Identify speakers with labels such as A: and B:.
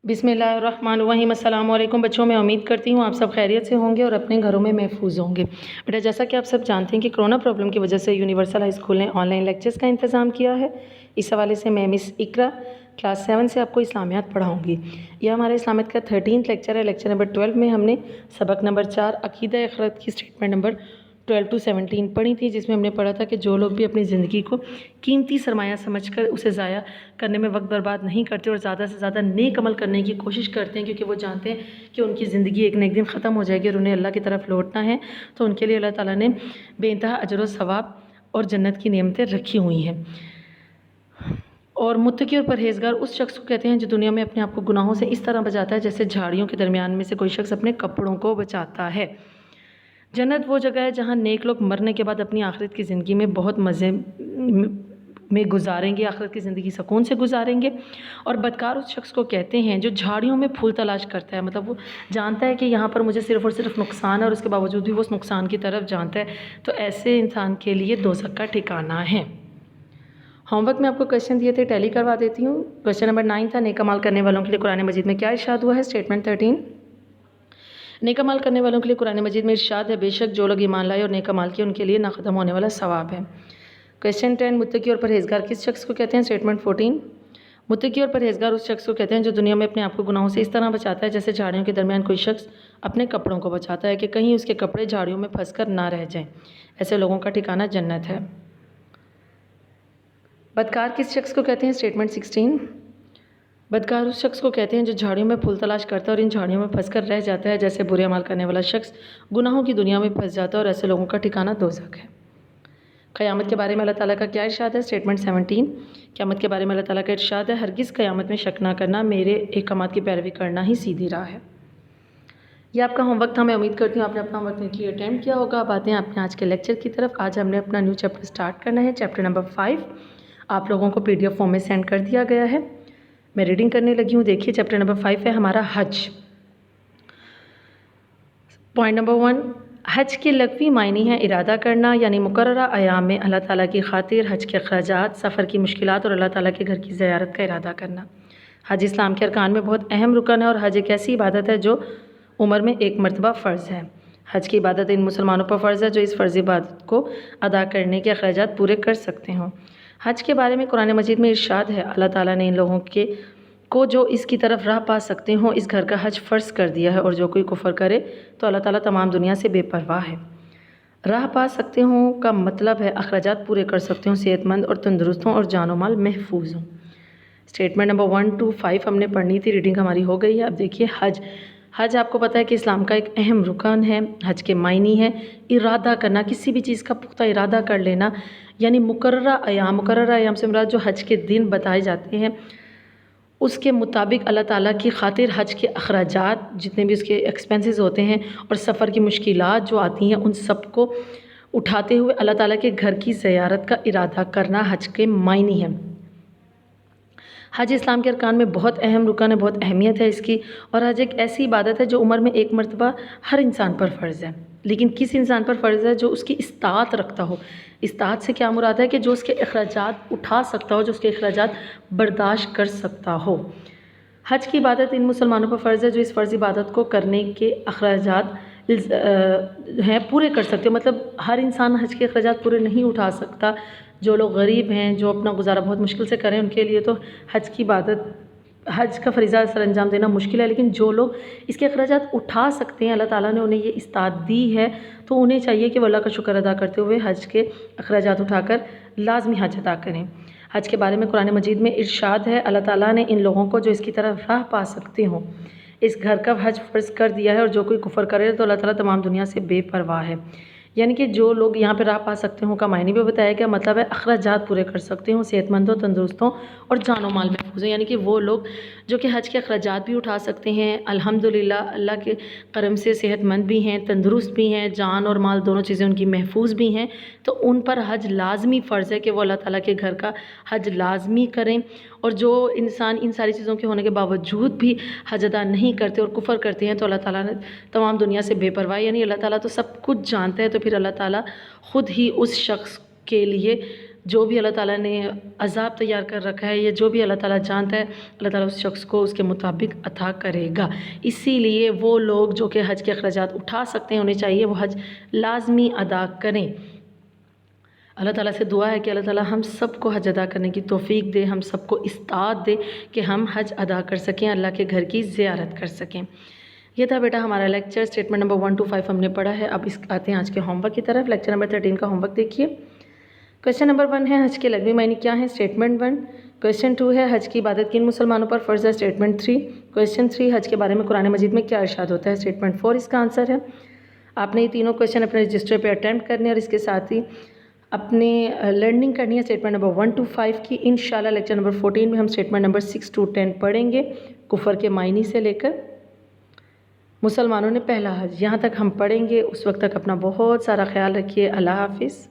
A: بسم اللہ الرحمن الرحیم۔ السلام علیکم بچوں، میں امید کرتی ہوں آپ سب خیریت سے ہوں گے اور اپنے گھروں میں محفوظ ہوں گے۔ بیٹا جیسا کہ آپ سب جانتے ہیں کہ کرونا پرابلم کی وجہ سے یونیورسل ہائی اسکول نے آن لائن لیکچرز کا انتظام کیا ہے۔ اس حوالے سے میں مس اقرا کلاس 7 سے آپ کو اسلامیات پڑھاؤں گی۔ یہ ہمارے اسلامیات کا 13 لیکچر ہے۔ لیکچر نمبر 12 میں ہم نے سبق نمبر 4 عقیدہ اخرت کی اسٹیٹمنٹ نمبر 12 to 17 پڑھی تھی، جس میں ہم نے پڑھا تھا کہ جو لوگ بھی اپنی زندگی کو قیمتی سرمایہ سمجھ کر اسے ضائع کرنے میں وقت برباد نہیں کرتے اور زیادہ سے زیادہ نیک عمل کرنے کی کوشش کرتے ہیں، کیونکہ وہ جانتے ہیں کہ ان کی زندگی ایک نہ ایک دن ختم ہو جائے گی اور انہیں اللہ کی طرف لوٹنا ہے، تو ان کے لیے اللہ تعالیٰ نے بے انتہا اجر و ثواب اور جنت کی نعمتیں رکھی ہوئی ہیں۔ اور متقی اور پرہیزگار اس شخص کو کہتے ہیں جو دنیا میں اپنے آپ کو گناہوں سے اس طرح بچاتا ہے جیسے جھاڑیوں کے درمیان میں سے کوئی شخص اپنے کپڑوں کو بچاتا ہے۔ جنت وہ جگہ ہے جہاں نیک لوگ مرنے کے بعد اپنی آخرت کی زندگی میں بہت مزے میں گزاریں گے، آخرت کی زندگی سکون سے گزاریں گے۔ اور بدکار اس شخص کو کہتے ہیں جو جھاڑیوں میں پھول تلاش کرتا ہے، مطلب وہ جانتا ہے کہ یہاں پر مجھے صرف اور صرف نقصان ہے اور اس کے باوجود بھی وہ اس نقصان کی طرف جانتا ہے، تو ایسے انسان کے لیے دوزخ کا ٹھکانہ ہے۔ ہوم ورک میں آپ کو کویشچن دیے تھے، ٹیلی کروا دیتی ہوں۔ کویشچن نمبر 9 تھا، نیک عمل کرنے والوں کے لیے قرآن مجید میں کیا ارشاد ہوا ہے؟ اسٹیٹمنٹ 13۔ نیک عمل کرنے والوں کے لیے قرآن مجید میں ارشاد ہے، بے شک جو لوگ ایمان لائے اور نیک عمل کیے ان کے لیے نہ ختم ہونے والا ثواب ہے۔ کویشچن 10، متقی اور پرہیزگار کس شخص کو کہتے ہیں؟ اسٹیٹمنٹ 14۔ متقی اور پرہیزگار اس شخص کو کہتے ہیں جو دنیا میں اپنے آپ کو گناہوں سے اس طرح بچاتا ہے جیسے جھاڑیوں کے درمیان کوئی شخص اپنے کپڑوں کو بچاتا ہے کہ کہیں اس کے کپڑے جھاڑیوں میں پھنس کر نہ رہ جائیں۔ ایسے لوگوں کا ٹھکانہ جنت ہے۔ بدکار کس شخص کو کہتے ہیں؟ اسٹیٹمنٹ 16۔ بدکار اس شخص کو کہتے ہیں جو جھاڑیوں میں پھول تلاش کرتا ہے اور ان جھاڑیوں میں پھنس کر رہ جاتا ہے جیسے برے عمل کرنے والا شخص گناہوں کی دنیا میں پھنس جاتا ہے، اور ایسے لوگوں کا ٹھکانہ دوزخ ہے۔ قیامت کے بارے میں اللہ تعالیٰ کا کیا ارشاد ہے؟ اسٹیٹمنٹ 17۔ قیامت کے بارے میں اللہ تعالیٰ کا ارشاد ہے، ہرگز قیامت میں شک نہ کرنا، میرے احکامات کی پیروی کرنا ہی سیدھی راہ ہے۔ یہ آپ کا ہوم ورک تھا، میں امید کرتی ہوں آپ نے اپنا ہوم ورک نیٹلی اٹینڈ کیا ہوگا۔ اب آتے ہیں اپنے آج کے لیکچر کی طرف۔ آج ہم نے اپنا نیو چیپٹر سٹارٹ کرنا ہے، چیپٹر نمبر 5۔ آپ لوگوں کو PDF فارم میں سینڈ کر دیا گیا ہے، میں ریڈنگ کرنے لگی ہوں۔ دیکھیے چیپٹر نمبر 5 ہے ہمارا حج۔ پوائنٹ نمبر 1، حج کے لغوی معنی ہے ارادہ کرنا، یعنی مقررہ ایام میں اللہ تعالیٰ کی خاطر حج کے اخراجات، سفر کی مشکلات اور اللہ تعالیٰ کے گھر کی زیارت کا ارادہ کرنا۔ حج اسلام کے ارکان میں بہت اہم رکن ہے اور حج ایک ایسی عبادت ہے جو عمر میں ایک مرتبہ فرض ہے۔ حج کی عبادت ان مسلمانوں پر فرض ہے جو اس فرض عبادت کو ادا کرنے کے اخراجات پورے کر سکتے ہوں۔ حج کے بارے میں قرآن مجید میں ارشاد ہے، اللہ تعالیٰ نے ان لوگوں کو جو اس کی طرف راہ پا سکتے ہوں اس گھر کا حج فرض کر دیا ہے، اور جو کوئی کفر کرے تو اللہ تعالیٰ تمام دنیا سے بے پرواہ ہے۔ راہ پا سکتے ہوں کا مطلب ہے اخراجات پورے کر سکتے ہوں، صحت مند اور تندرست ہوں اور جان و مال محفوظ ہوں۔ اسٹیٹمنٹ نمبر 1 to 5 ہم نے پڑھنی تھی، ریڈنگ ہماری ہو گئی ہے۔ اب دیکھیے حج آپ کو پتہ ہے کہ اسلام کا ایک اہم رکن ہے۔ حج کے معنی ہے ارادہ کرنا، کسی بھی چیز کا پختہ ارادہ کر لینا، یعنی مقررہ ایام سے مراد جو حج کے دن بتائے جاتے ہیں اس کے مطابق اللہ تعالیٰ کی خاطر حج کے اخراجات جتنے بھی اس کے ایکسپینسز ہوتے ہیں اور سفر کی مشکلات جو آتی ہیں ان سب کو اٹھاتے ہوئے اللہ تعالیٰ کے گھر کی زیارت کا ارادہ کرنا حج کے معنی ہے۔ حج اسلام کے ارکان میں بہت اہم رکن ہے، بہت اہمیت ہے اس کی، اور حج ایک ایسی عبادت ہے جو عمر میں ایک مرتبہ ہر انسان پر فرض ہے۔ لیکن کس انسان پر فرض ہے؟ جو اس کی استطاعت رکھتا ہو۔ استطاعت سے کیا مراد ہے؟ کہ جو اس کے اخراجات اٹھا سکتا ہو، جو اس کے اخراجات برداشت کر سکتا ہو۔ حج کی عبادت ان مسلمانوں پر فرض ہے جو اس فرض عبادت کو کرنے کے اخراجات ہیں پورے کر سکتے ہو، مطلب ہر انسان حج کے اخراجات پورے نہیں اٹھا سکتا۔ جو لوگ غریب ہیں، جو اپنا گزارا بہت مشکل سے کریں، ان کے لیے تو حج کا فریضہ سر انجام دینا مشکل ہے، لیکن جو لوگ اس کے اخراجات اٹھا سکتے ہیں، اللہ تعالیٰ نے انہیں یہ استطاعت دی ہے، تو انہیں چاہیے کہ وہ اللہ کا شکر ادا کرتے ہوئے حج کے اخراجات اٹھا کر لازمی حج ادا کریں۔ حج کے بارے میں قرآن مجید میں ارشاد ہے، اللہ تعالیٰ نے ان لوگوں کو جو اس کی طرف راہ پا سکتے ہوں اس گھر کا حج فرض کر دیا ہے، اور جو کوئی کفر کرے تو اللہ تعالیٰ تمام دنیا سے بے پرواہ ہے۔ یعنی کہ جو لوگ یہاں پہ راہ پا سکتے ہوں کا معنی بھی بتایا گیا، مطلب ہے اخراجات پورے کر سکتے ہوں، صحت مند ہوں، تندرست ہوں اور جان و مال محفوظ ہوں۔ یعنی کہ وہ لوگ جو کہ حج کے اخراجات بھی اٹھا سکتے ہیں، الحمدللہ اللہ کے کرم سے صحت مند بھی ہیں، تندرست بھی ہیں، جان اور مال دونوں چیزیں ان کی محفوظ بھی ہیں، تو ان پر حج لازمی فرض ہے کہ وہ اللہ تعالیٰ کے گھر کا حج لازمی کریں۔ اور جو انسان ان ساری چیزوں کے ہونے کے باوجود بھی حج ادا نہیں کرتے اور کفر کرتے ہیں تو اللہ تعالیٰ نے تمام دنیا سے بے پرواہ، یعنی اللہ تعالیٰ تو سب کچھ جانتا ہے، تو پھر اللہ تعالیٰ خود ہی اس شخص کے لیے جو بھی اللہ تعالیٰ نے عذاب تیار کر رکھا ہے یا جو بھی اللہ تعالیٰ جانتا ہے، اللہ تعالیٰ اس شخص کو اس کے مطابق عطا کرے گا۔ اسی لیے وہ لوگ جو کہ حج کے اخراجات اٹھا سکتے ہیں، انہیں چاہیے وہ حج لازمی ادا کریں۔ اللہ تعالیٰ سے دعا ہے کہ اللہ تعالیٰ ہم سب کو حج ادا کرنے کی توفیق دے، ہم سب کو استطاعت دے کہ ہم حج ادا کر سکیں، اللہ کے گھر کی زیارت کر سکیں۔ یہ تھا بیٹا ہمارا لیکچر، اسٹیٹمنٹ نمبر 1 to 5 ہم نے پڑھا ہے۔ اب آتے ہیں آج کے ہوم ورک کی طرف۔ لیکچر نمبر 13 کا ہوم ورک دیکھیے۔ کویشچن نمبر 1 ہے حج کے لغوی معنی کیا ہیں؟ اسٹیٹمنٹ 1۔ کویشچن 2 ہے حج کی عبادت کن مسلمانوں پر فرض ہے؟ اسٹیٹمنٹ 3۔ کویشچن 3 حج کے بارے میں قرآن مجید میں کیا ارشاد ہوتا ہے؟ اسٹیٹمنٹ 4 اس کا آنسر ہے۔ آپ نے یہ تینوں کویشچن اپنے رجسٹر پہ اٹیمپٹ کرنے اور اس کے ساتھ ہی اپنے لرننگ کرنی ہے اسٹیٹمنٹ نمبر 1 to 5 کی۔ انشاءاللہ لیکچر نمبر 14 میں ہم اسٹیٹمنٹ نمبر 6 to 10 پڑھیں گے، کفر کے معنی سے لے کر مسلمانوں نے پہلا حج، یہاں تک ہم پڑھیں گے۔ اس وقت تک اپنا بہت سارا خیال رکھیے۔ اللہ حافظ۔